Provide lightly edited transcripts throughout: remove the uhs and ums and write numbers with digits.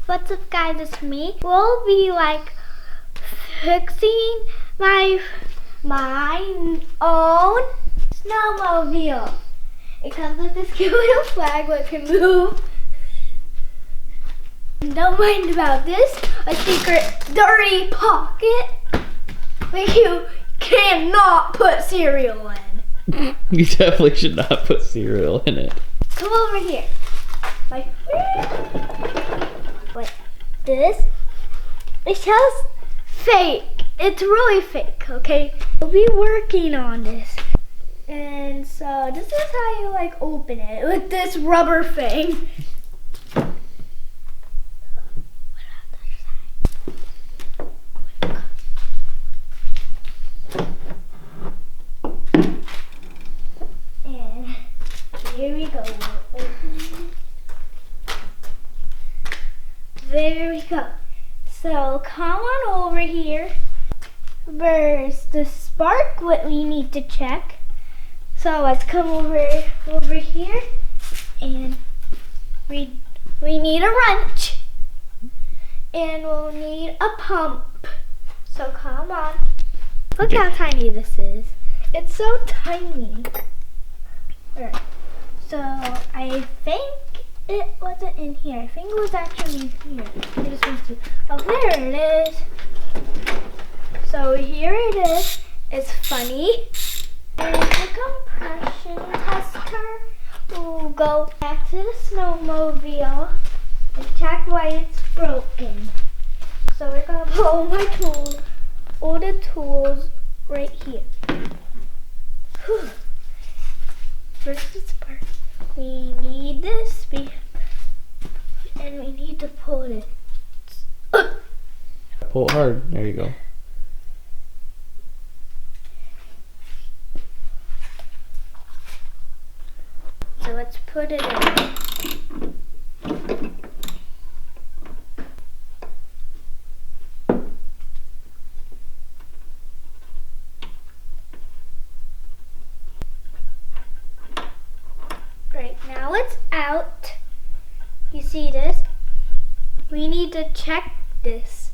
What's up guys, it's me. We'll be like fixing my own snowmobile. It comes with this cute little flag that can move. Don't mind about this, a secret dirty pocket where you cannot put cereal in. You definitely should not put cereal in it. Come over here. Like this. It shows fake. It's really fake, okay? We'll be working on this. And so this is how you like open it with this rubber thing. And here we go. There we go. So come on over here. There's the spark, what we need to check. So let's come over here, and we need a wrench, and we'll need a pump. So come on. Look how tiny this is. It's so tiny. Alright. So I think it wasn't in here. I think it was actually in here. I just want to. Oh, there it is. So here it is. It's funny. And the compression tester will go back to the snowmobile and check why it's broken. So we're gonna put all the tools right here. Whew. First the spark. We need this, and we need to pull it. Pull it hard. There you go. So let's put it in. Right, now it's out. You see this? We need to check this.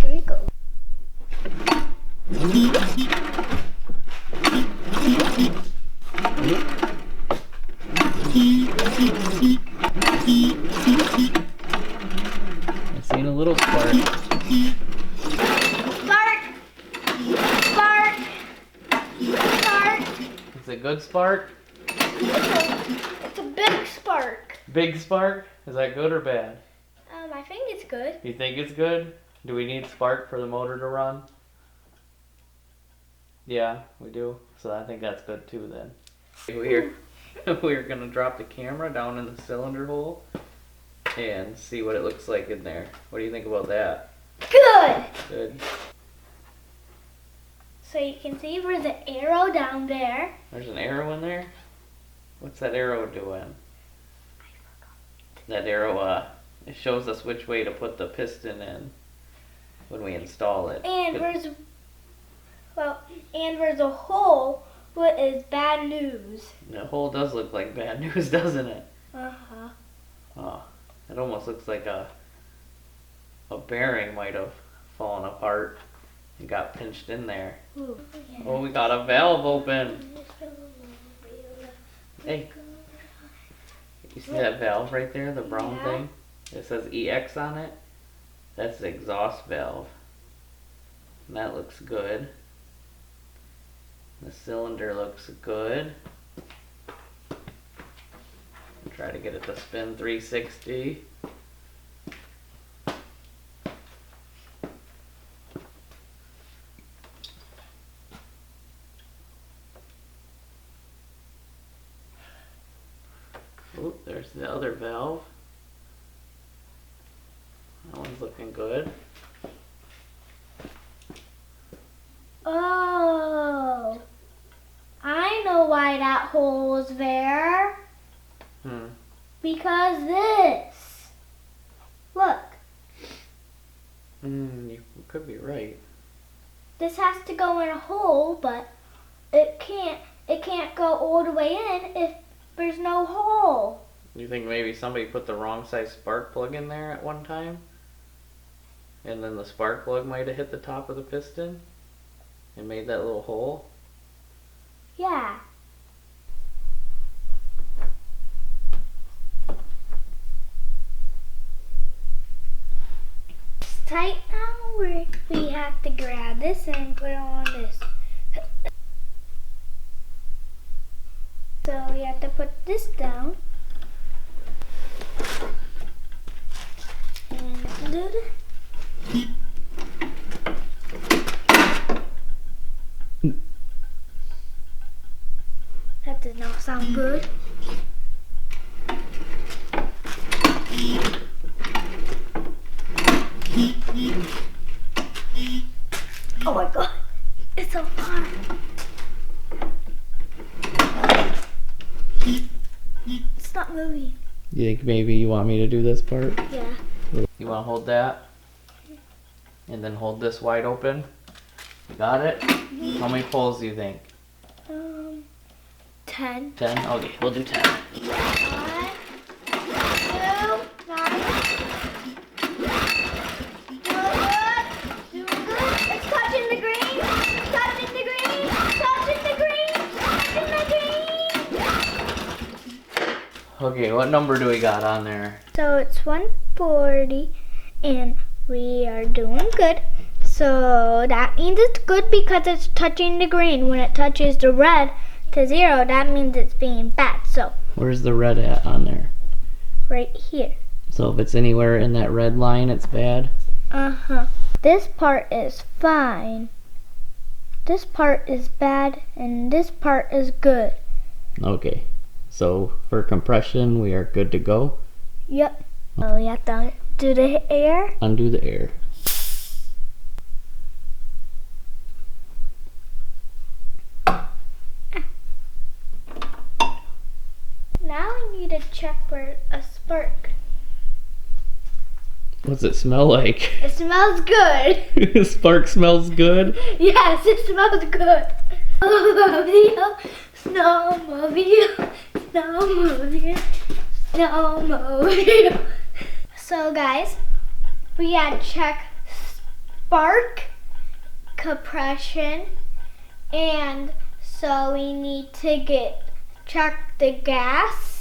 Here we go. I've seen a little spark. Spark! Spark! Spark! Is it good spark? It's a big spark. Big spark? Is that good or bad? I think it's good. You think it's good? Do we need spark for the motor to run? Yeah, we do. So I think that's good too then. We're gonna drop the camera down in the cylinder hole and see what it looks like in there. What do you think about that? Good! Good. So you can see there's an arrow down there. There's an arrow in there? What's that arrow doing? That arrow, it shows us which way to put the piston in when we install it. And there's a hole, what is bad news. The hole does look like bad news, doesn't it? Uh-huh. Oh, it almost looks like a bearing might have fallen apart and got pinched in there. Ooh, yeah. Oh, we got a valve open. Hey, you see that valve right there, the brown thing? It says EX on it. That's the exhaust valve. And that looks good. The cylinder looks good. Try to get it to spin 360. Oh, there's the other valve. That one's looking good. Oh, I know why that hole was there. Because this. Look. You could be right. This has to go in a hole, but it can't go all the way in if there's no hole. think maybe somebody put the wrong size spark plug in there at one time? And then the spark plug might have hit the top of the piston and made that little hole? Yeah. It's tight now. We have to grab this and put it on this. So we have to put this down. And do it. That did not sound good. Oh my god, it's so hard. It's not moving. You think maybe you want me to do this part? Yeah. You want to hold that? And then hold this wide open? You got it? How many poles do you think? 10. 10? Okay, we'll do 10. 1, 2, 9. Doing good. It's touching the green. Touching the green. Touching the green. Touching the green. Okay, what number do we got on there? So it's 140 and we are doing good. So that means it's good because it's touching the green. When it touches the red to 0, that means it's being bad. So Where's the red at on there? right here. So if it's anywhere in that red line, it's bad? Uh-huh. This part is fine. This part is bad and this part is good. Okay, so for compression, we are good to go. Yep. So we have to do the air. Undo the air. Now we need to check for a spark. What's it smell like? It smells good. Spark smells good? Yes, it smells good. Snowmobile, snowmobile, snowmobile, snowmobile. So guys, we had check spark, compression, and so we need to check the gas.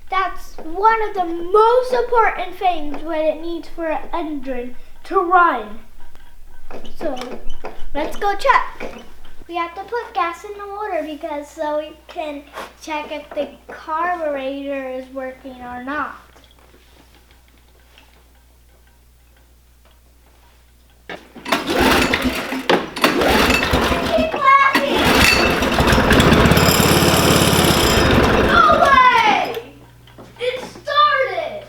That's one of the most important things when it needs for an engine to run. So let's go check. We have to put gas in the motor because so we can check if the carburetor is working or not. Keep laughing! No way! It started!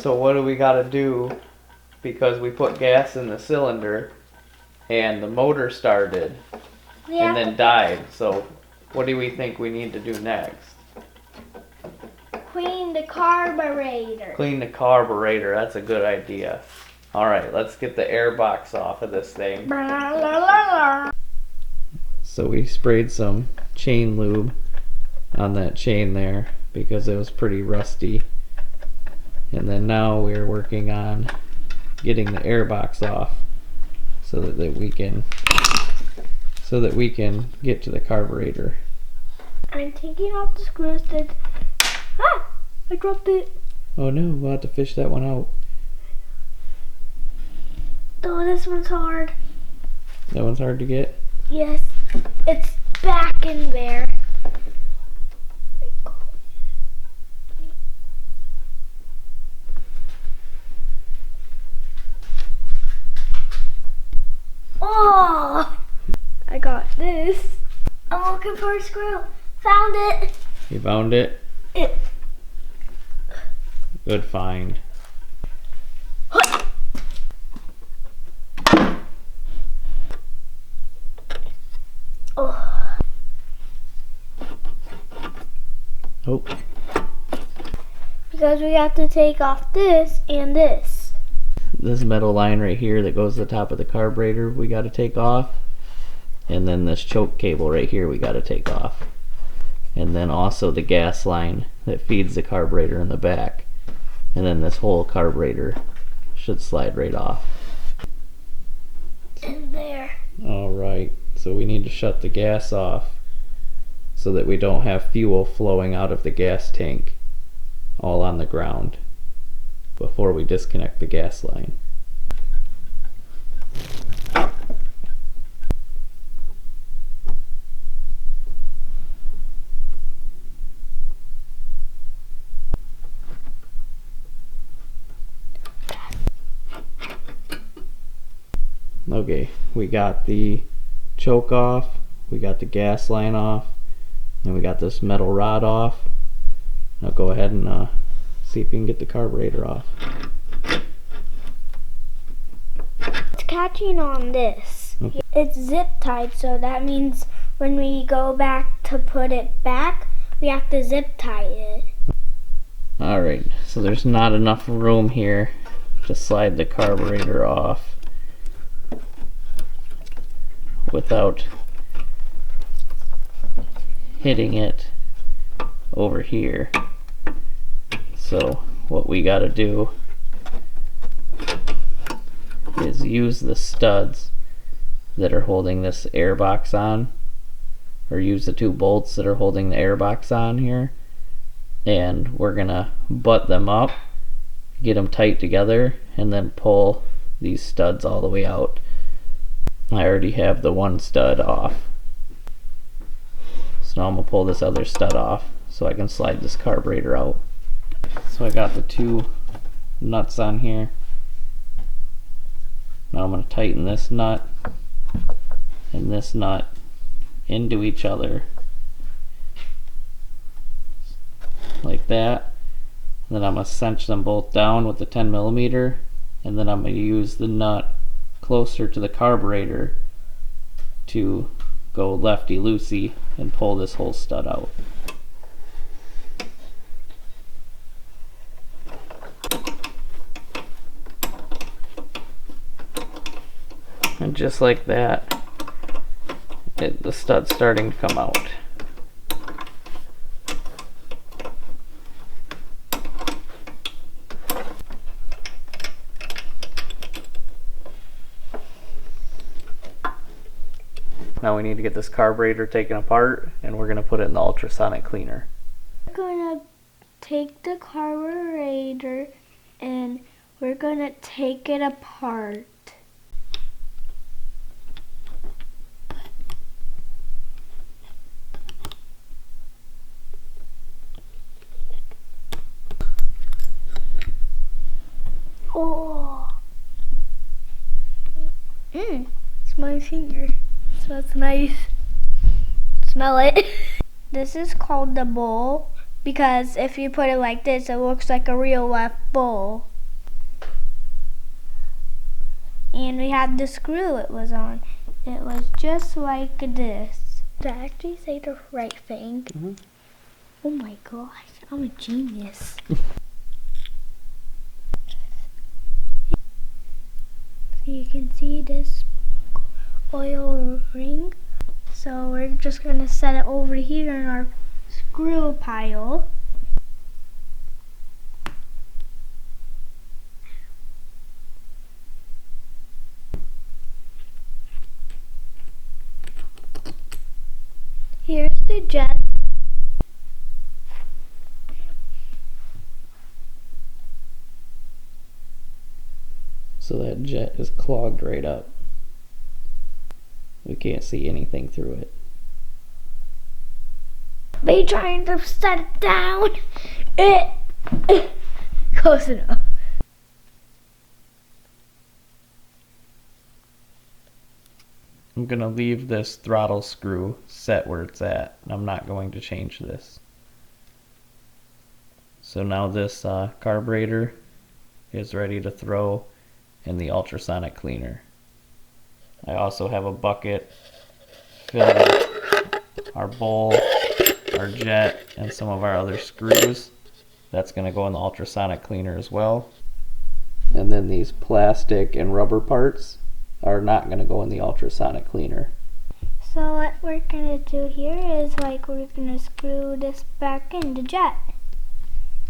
So what do we gotta do? Because we put gas in the cylinder and the motor started and then died. So what do we think we need to do next? Clean the carburetor. Clean the carburetor. That's a good idea. All right, let's get the air box off of this thing. So we sprayed some chain lube on that chain there because it was pretty rusty. And then now we're working on getting the air box off so that we can get to the carburetor. I'm taking off the screws that I dropped it. Oh no, we'll have to fish that one out. Oh, this one's hard. That one's hard to get? Yes, it's back in there. Oh, I got this. I'm looking for a screw. Found it. You found it? Good find. Oh. Oh. Because we have to take off this and this. This metal line right here that goes to the top of the carburetor we got to take off. And then this choke cable right here we got to take off. and then also the gas line that feeds the carburetor in the back. And then this whole carburetor should slide right off. In there. Alright, so we need to shut the gas off so that we don't have fuel flowing out of the gas tank all on the ground before we disconnect the gas line. Okay, we got the choke off, we got the gas line off, and we got this metal rod off. Now go ahead and see if you can get the carburetor off. It's catching on this. Okay. It's zip tied, so that means when we go back to put it back, we have to zip tie it. Alright, so there's not enough room here to slide the carburetor off without hitting it over here. So what we gotta do is use the studs that are holding this air box on, or use the two bolts that are holding the air box on here, and we're gonna butt them up, get them tight together, and then pull these studs all the way out. I already have the one stud off, so now I'm gonna pull this other stud off so I can slide this carburetor out. So I got the two nuts on here. Now I'm going to tighten this nut and this nut into each other like that. And then I'm going to cinch them both down with the 10mm, and then I'm going to use the nut closer to the carburetor to go lefty-loosey and pull this whole stud out. And just like that, the stud's starting to come out. Now we need to get this carburetor taken apart, and we're going to put it in the ultrasonic cleaner. We're going to take the carburetor and we're going to take it apart. Oh. It's my finger. So it's nice. Smell it. This is called the bowl because if you put it like this, it looks like a real life bowl. And we had the screw it was on. It was just like this. Did I actually say the right thing? Mm-hmm. Oh my gosh, I'm a genius. So you can see this oil ring. So we're just going to set it over here in our screw pile. Here's the jet. So that jet is clogged right up. We can't see anything through it. Be trying to set it down. Close enough. I'm going to leave this throttle screw set where it's at. I'm not going to change this. So now this carburetor is ready to throw in the ultrasonic cleaner. I also have a bucket filled with our bowl, our jet, and some of our other screws. That's going to go in the ultrasonic cleaner as well. And then these plastic and rubber parts are not going to go in the ultrasonic cleaner. So what we're gonna do here is we're gonna screw this back in the jet.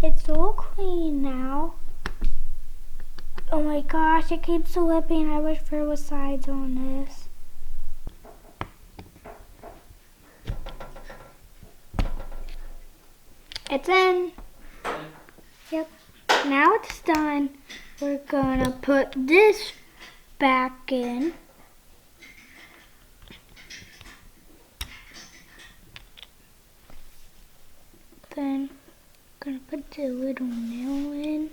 It's all clean now. Oh my gosh, it keeps slipping. I wish there was sides on this. It's in. Yep. Now it's done. We're gonna put this back in. Then I'm gonna put the little nail in.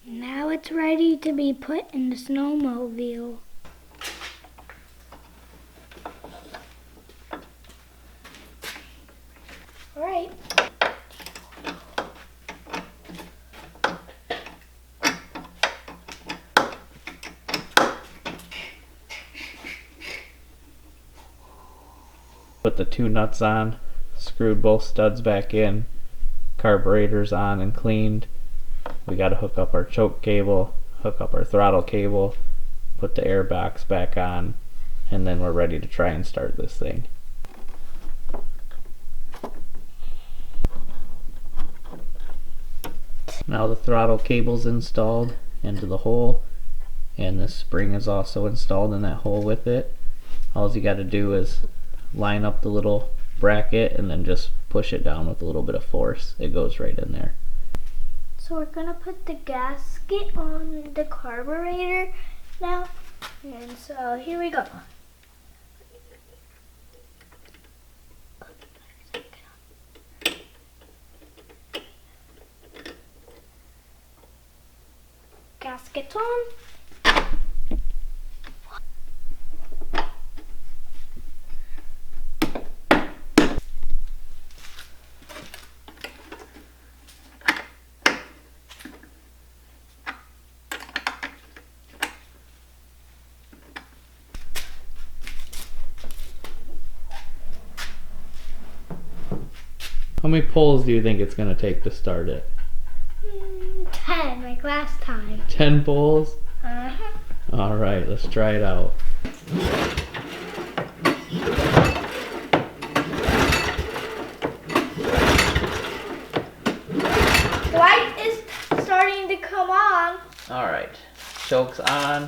Now it's ready to be put in the snowmobile. All right. Put the two nuts on, screwed both studs back in, carburetor's on and cleaned. We got to hook up our choke cable, hook up our throttle cable, put the air box back on, and then we're ready to try and start this thing. Now the throttle cable's installed into the hole, and the spring is also installed in that hole with it. All you got to do is line up the little bracket and then just push it down with a little bit of force. It goes right in there. So we're gonna put the gasket on the carburetor now. And so here we go. Gasket's on. How many pulls do you think it's going to take to start it? 10, like last time. 10 pulls? Uh-huh. Alright, let's try it out. Light is starting to come on. Alright, choke's on.